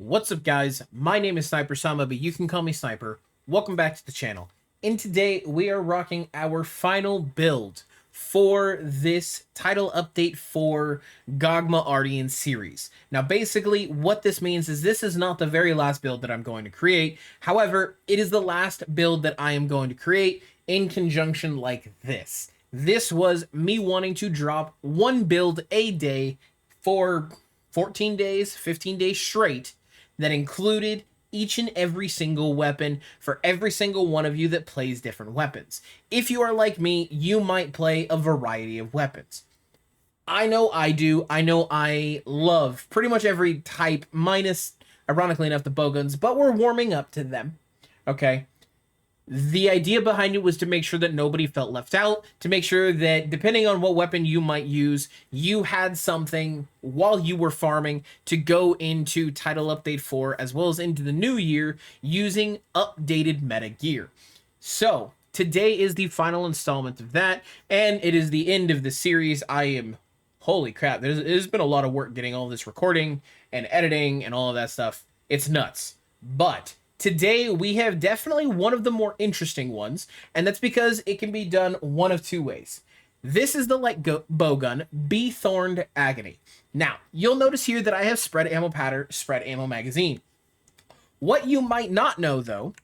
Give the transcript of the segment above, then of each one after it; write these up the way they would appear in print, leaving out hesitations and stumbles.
What's up, guys? My name is SnyperSama, but you can call me Sniper. Welcome back to the channel. And today we are rocking our final build for this title update for Gogma Artian series. Now, basically, what this means is this is not the very last build that I'm going to create. However, it is the last build that I am going to create in conjunction like this. This was me wanting to drop one build a day for 14 days, 15 days straight, that included each and every single weapon for every single one of you that plays different weapons. If you are like me, you might play a variety of weapons. I know I do. I know I love pretty much every type, minus, ironically enough, the bowguns, but we're warming up to them, okay? The idea behind it was to make sure that nobody felt left out, to make sure that depending on what weapon you might use, you had something while you were farming to go into Title Update 4 as well as into the new year using updated meta gear. So today is the final installment of that, and it is the end of the series. Holy crap, there's been a lot of work getting all this recording and editing and all of that stuff. It's nuts. But today, we have definitely one of the more interesting ones, and that's because it can be done one of two ways. This is the Light Bowgun, Bee-Thorned Agony. Now, you'll notice here that I have spread ammo pattern, spread ammo magazine. What you might not know, though,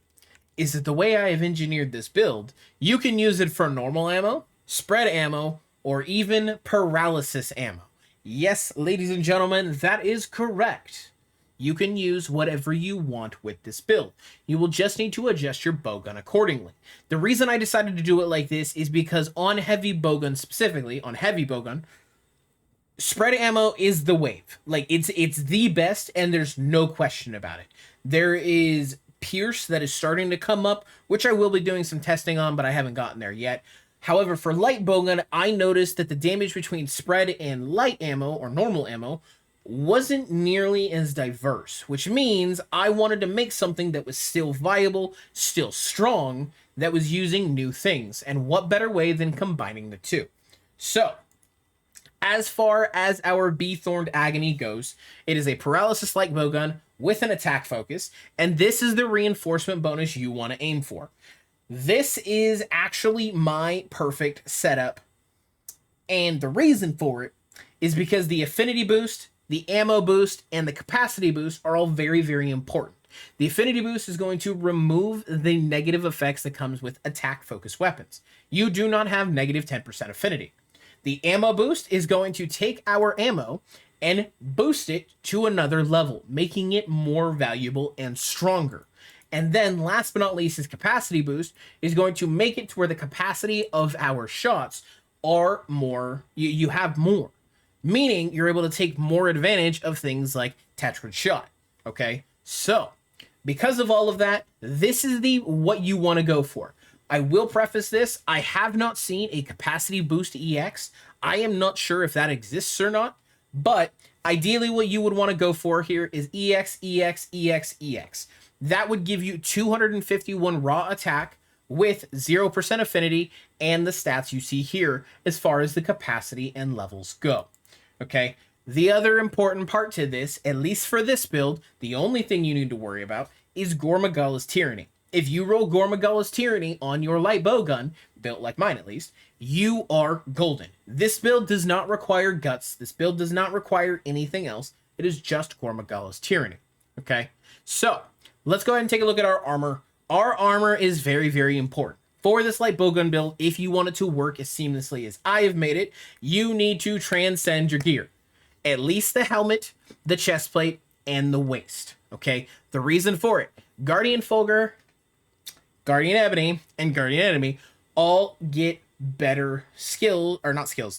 is that the way I have engineered this build, you can use it for normal ammo, spread ammo, or even paralysis ammo. Yes, ladies and gentlemen, that is correct. You can use whatever you want with this build. You will just need to adjust your bowgun accordingly. The reason I decided to do it like this is because on heavy bowgun, specifically on heavy bowgun, spread ammo is the wave. Like, it's the best, and there's no question about it. There is Pierce that is starting to come up, which I will be doing some testing on, but I haven't gotten there yet. However, for light bowgun, I noticed that the damage between spread and light ammo, or normal ammo, wasn't nearly as diverse, which means I wanted to make something that was still viable, still strong, that was using new things. And what better way than combining the two? So, as far as our Bee-Thorned Agony goes, it is a paralysis-like bowgun with an attack focus, and this is the reinforcement bonus you want to aim for. This is actually my perfect setup, and the reason for it is because the affinity boost, the ammo boost, and the capacity boost are all very, very important. The affinity boost is going to remove the negative effects that comes with attack-focused weapons. You do not have negative 10% affinity. The ammo boost is going to take our ammo and boost it to another level, making it more valuable and stronger. And then, last but not least, his capacity boost is going to make it to where the capacity of our shots are more, you have more. Meaning you're able to take more advantage of things like Tetrad Shot, okay? So, because of all of that, this is what you want to go for. I will preface this, I have not seen a capacity boost EX. I am not sure if that exists or not, but ideally what you would want to go for here is EX, EX, EX, EX. That would give you 251 raw attack with 0% affinity and the stats you see here as far as the capacity and levels go. Okay, the other important part to this, at least for this build, the only thing you need to worry about is Gormagalla's Tyranny. If you roll Gormagalla's Tyranny on your light bowgun, built like mine at least, you are golden. This build does not require guts. This build does not require anything else. It is just Gormagalla's Tyranny. Okay, so let's go ahead and take a look at our armor. Our armor is very, very important. For this light bowgun build, if you want it to work as seamlessly as I have made it, you need to transcend your gear. At least the helmet, the chest plate, and the waist. Okay? The reason for it, Guardian Fulgur, Guardian Ebony, and Guardian Enemy all get better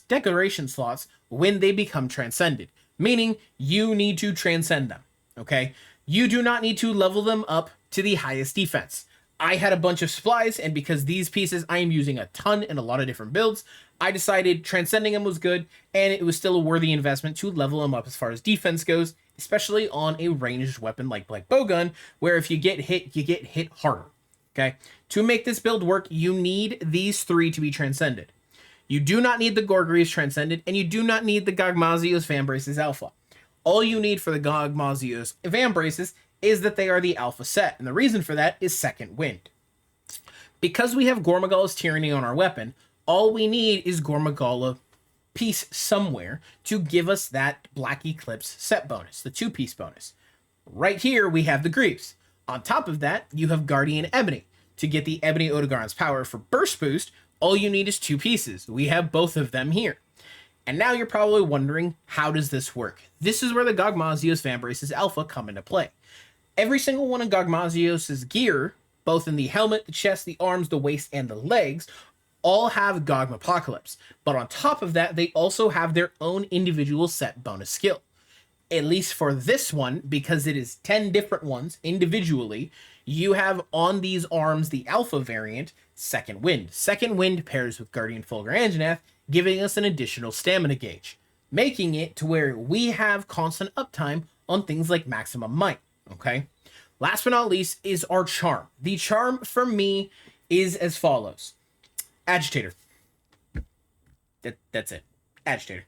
decoration slots when they become transcended. Meaning, you need to transcend them. Okay? You do not need to level them up to the highest defense. I had a bunch of supplies, and because these pieces I am using a ton in a lot of different builds, I decided transcending them was good, and it was still a worthy investment to level them up as far as defense goes, especially on a ranged weapon like bowgun, where if you get hit harder. Okay? To make this build work, you need these three to be transcended. You do not need the Gorgreaves transcended, and you do not need the Gogmazios Vambraces Alpha. All you need for the Gogma Artian Van Braces is that they are the alpha set, and the reason for that is second wind. Because we have Gormagala's Tyranny on our weapon, all we need is Gormagala piece somewhere to give us that Black Eclipse set bonus, the 2-piece bonus. Right here, we have the Greaves. On top of that, you have Guardian Ebony. To get the Ebony Odogaron's power for burst boost, all you need is 2 pieces. We have both of them here. And now you're probably wondering, how does this work? This is where the Gogma Artian Van Braces Alpha come into play. Every single one of Gogma Artian's gear, both in the helmet, the chest, the arms, the waist, and the legs, all have Gogma Apocalypse. But on top of that, they also have their own individual set bonus skill. At least for this one, because it is 10 different ones individually, you have on these arms the Alpha variant, Second Wind. Second Wind pairs with Guardian Fulgur Anjanath, giving us an additional stamina gauge, making it to where we have constant uptime on things like Maximum Might, okay? Last but not least is our charm. The charm for me is as follows. Agitator. That's it. Agitator.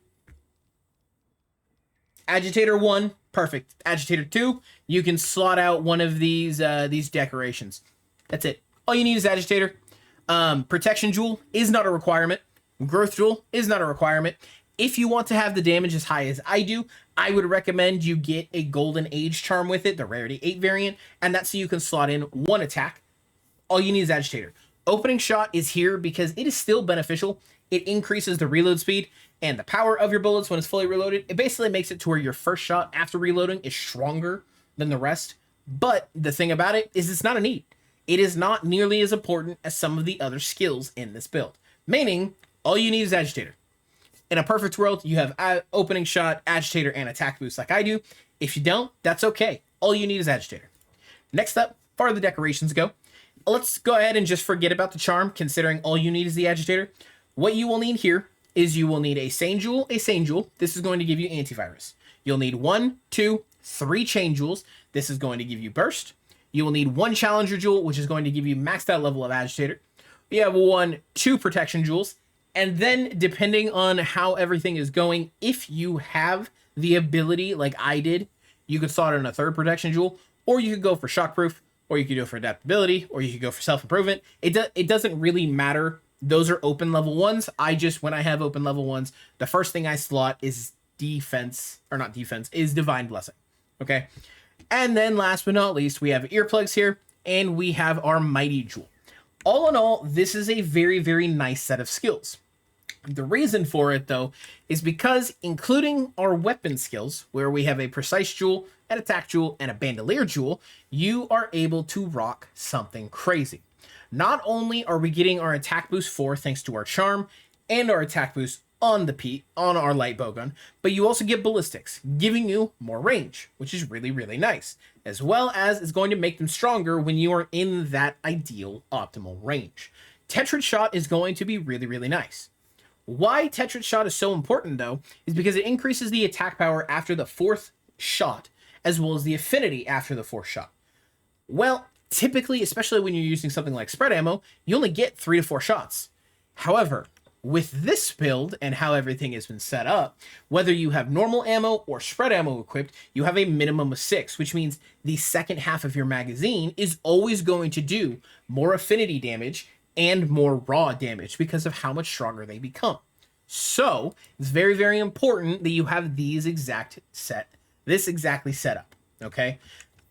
Agitator 1, perfect. Agitator 2, you can slot out one of these decorations. That's it. All you need is Agitator. Protection Jewel is not a requirement. Growth Jewel is not a requirement. If you want to have the damage as high as I do, I would recommend you get a Golden Age charm with it, the Rarity 8 variant, and that's so you can slot in 1 attack. All you need is Agitator. Opening Shot is here because it is still beneficial. It increases the reload speed and the power of your bullets when it's fully reloaded. It basically makes it to where your first shot after reloading is stronger than the rest. But the thing about it is it's not a need. It is not nearly as important as some of the other skills in this build. Meaning, all you need is Agitator. In a perfect world, you have Opening Shot, Agitator, and Attack Boost like I do. If you don't, that's okay. All you need is Agitator. Next up, far the decorations go, let's go ahead and just forget about the charm, considering all you need is the Agitator. What you will need here is you will need a Sane Jewel, This is going to give you Antivirus. You'll need 1, 2, 3 Chain Jewels. This is going to give you Burst. You will need 1 Challenger Jewel, which is going to give you maxed out level of Agitator. You have 1, 2 Protection Jewels. And then, depending on how everything is going, if you have the ability, like I did, you could slot in a 3rd Protection Jewel, or you could go for Shockproof, or you could go for Adaptability, or you could go for Self-Improvement. It doesn't really matter. Those are open level ones. When I have open level ones, the first thing I slot is is Divine Blessing. Okay. And then last but not least, we have earplugs here, and we have our Mighty Jewel. All in all, this is a very, very nice set of skills. The reason for it, though, is because including our weapon skills, where we have a Precise Jewel, an Attack Jewel, and a Bandolier Jewel, you are able to rock something crazy. Not only are we getting our attack boost 4 thanks to our charm and our attack boost on our light bowgun, but you also get ballistics, giving you more range, which is really, really nice, as well as it's going to make them stronger when you are in that ideal optimal range. Tetrad Shot is going to be really, really nice. Why Tetrad Shot is so important, though, is because it increases the attack power after the 4th shot, as well as the affinity after the 4th shot. Well, typically, especially when you're using something like spread ammo, you only get 3 to 4 shots. However, with this build and how everything has been set up, whether you have normal ammo or spread ammo equipped, you have a minimum of 6, which means the second half of your magazine is always going to do more affinity damage and more raw damage because of how much stronger they become. So it's very, very important that you have this exactly set up, okay?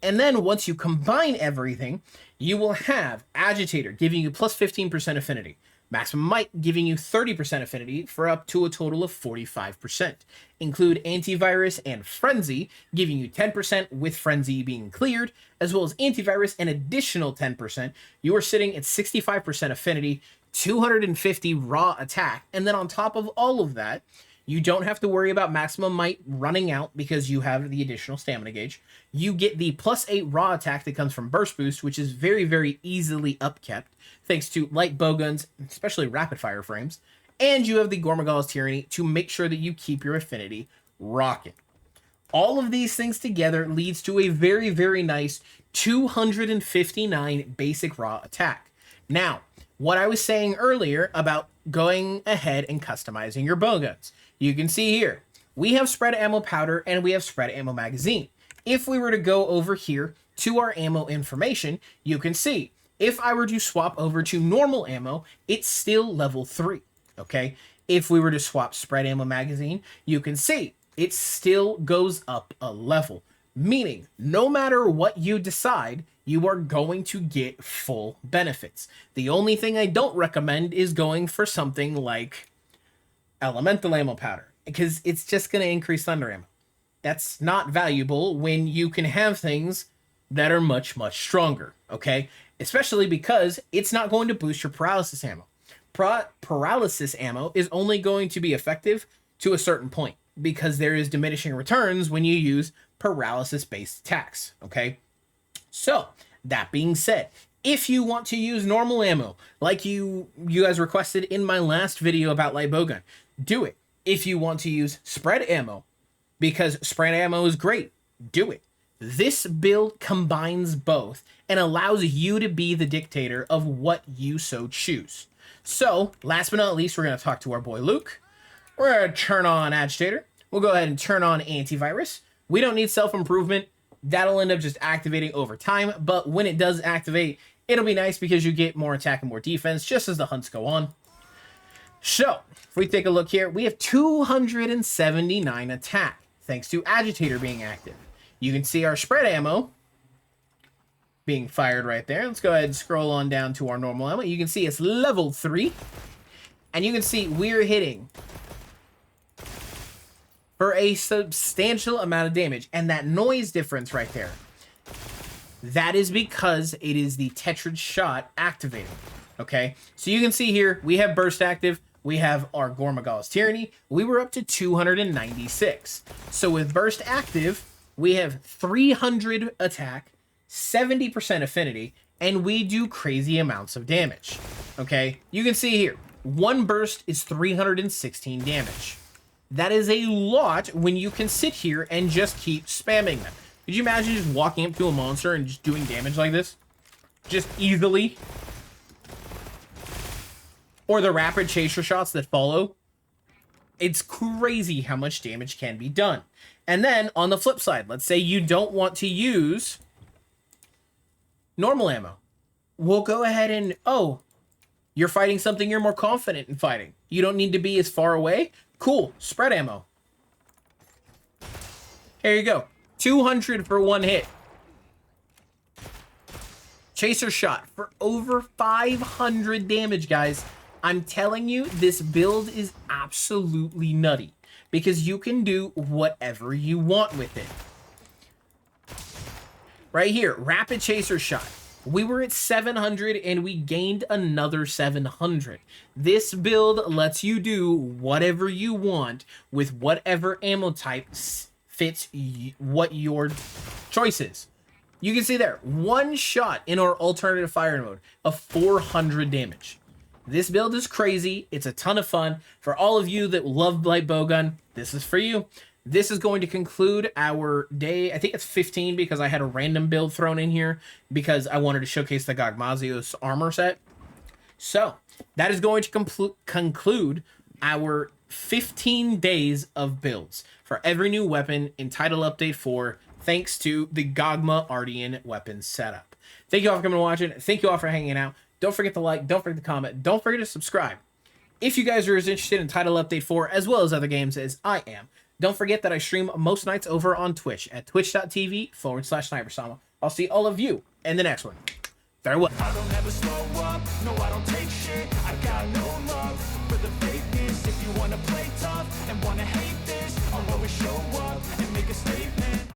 And then once you combine everything, you will have Agitator giving you plus 15% affinity, Maximum Might giving you 30% affinity for up to a total of 45%. Include Antivirus and Frenzy, giving you 10% with Frenzy being cleared, as well as Antivirus an additional 10%. You are sitting at 65% affinity, 250 raw attack, and then on top of all of that, you don't have to worry about Maximum Might running out because you have the additional stamina gauge. You get the plus 8 raw attack that comes from Burst Boost, which is very, very easily upkept, thanks to light bowguns, especially rapid fire frames. And you have the Gormagala's Tyranny to make sure that you keep your affinity rocking. All of these things together leads to a very, very nice 259 basic raw attack. Now, what I was saying earlier about going ahead and customizing your bowguns. You can see here, we have spread ammo powder and we have spread ammo magazine. If we were to go over here to our ammo information, you can see if I were to swap over to normal ammo, it's still level 3, okay? If we were to swap spread ammo magazine, you can see it still goes up a level, meaning no matter what you decide, you are going to get full benefits. The only thing I don't recommend is going for something like elemental ammo powder, because it's just going to increase thunder ammo. That's not valuable when you can have things that are much, much stronger, okay? Especially because it's not going to boost your paralysis ammo. Paralysis ammo is only going to be effective to a certain point because there is diminishing returns when you use paralysis-based attacks, okay? So, that being said, if you want to use normal ammo, like you guys requested in my last video about Light Bowgun, do it. If you want to use spread ammo, because spread ammo is great, do it. This build combines both and allows you to be the dictator of what you so choose. So, last but not least, we're going to talk to our boy Luke. We're going to turn on Agitator. We'll go ahead and turn on Antivirus. We don't need self-improvement. That'll end up just activating over time, but when it does activate, it'll be nice because you get more attack and more defense just as the hunts go on. So, if we take a look here, we have 279 attack, thanks to Agitator being active. You can see our spread ammo being fired right there. Let's go ahead and scroll on down to our normal ammo. You can see it's level 3, and you can see we're hitting for a substantial amount of damage, and that noise difference right there, that is because it is the Tetrad shot activating, okay? So you can see here, we have burst active, we have our Gormagall's Tyranny, we were up to 296. So with burst active, we have 300 attack, 70% affinity, and we do crazy amounts of damage, okay? You can see here, one burst is 316 damage. That is a lot when you can sit here and just keep spamming them. Could you imagine just walking up to a monster and just doing damage like this? Just easily. Or the rapid chaser shots that follow. It's crazy how much damage can be done. And then on the flip side, let's say you don't want to use normal ammo. We'll go ahead and, oh, you're fighting something you're more confident in fighting. You don't need to be as far away. Cool, spread ammo. Here you go. 200 for one hit. Chaser shot for over 500 damage, guys. I'm telling you, this build is absolutely nutty because you can do whatever you want with it. Right here, rapid chaser shot. We were at 700 and we gained another 700. This build lets you do whatever you want with whatever ammo type fits what your choice is. You can see there, one shot in our alternative fire mode of 400 damage. This build is crazy. It's a ton of fun. For all of you that love Light Bowgun, this is for you. This is going to conclude our day. I think it's 15 because I had a random build thrown in here because I wanted to showcase the Gogma's armor set. So that is going to conclude our 15 days of builds for every new weapon in Title Update 4, thanks to the Gogma Artian weapon setup. Thank you all for coming and watching. Thank you all for hanging out. Don't forget to like, don't forget to comment, don't forget to subscribe. If you guys are as interested in Title Update 4 as well as other games as I am, don't forget that I stream most nights over on Twitch at twitch.tv/SnyperSama. I'll see all of you in the next one. Farewell. I don't ever slow up, no I don't take shit. I got no love for the fakeness. If you wanna play tough and wanna hate this, I'll always show up and make a statement.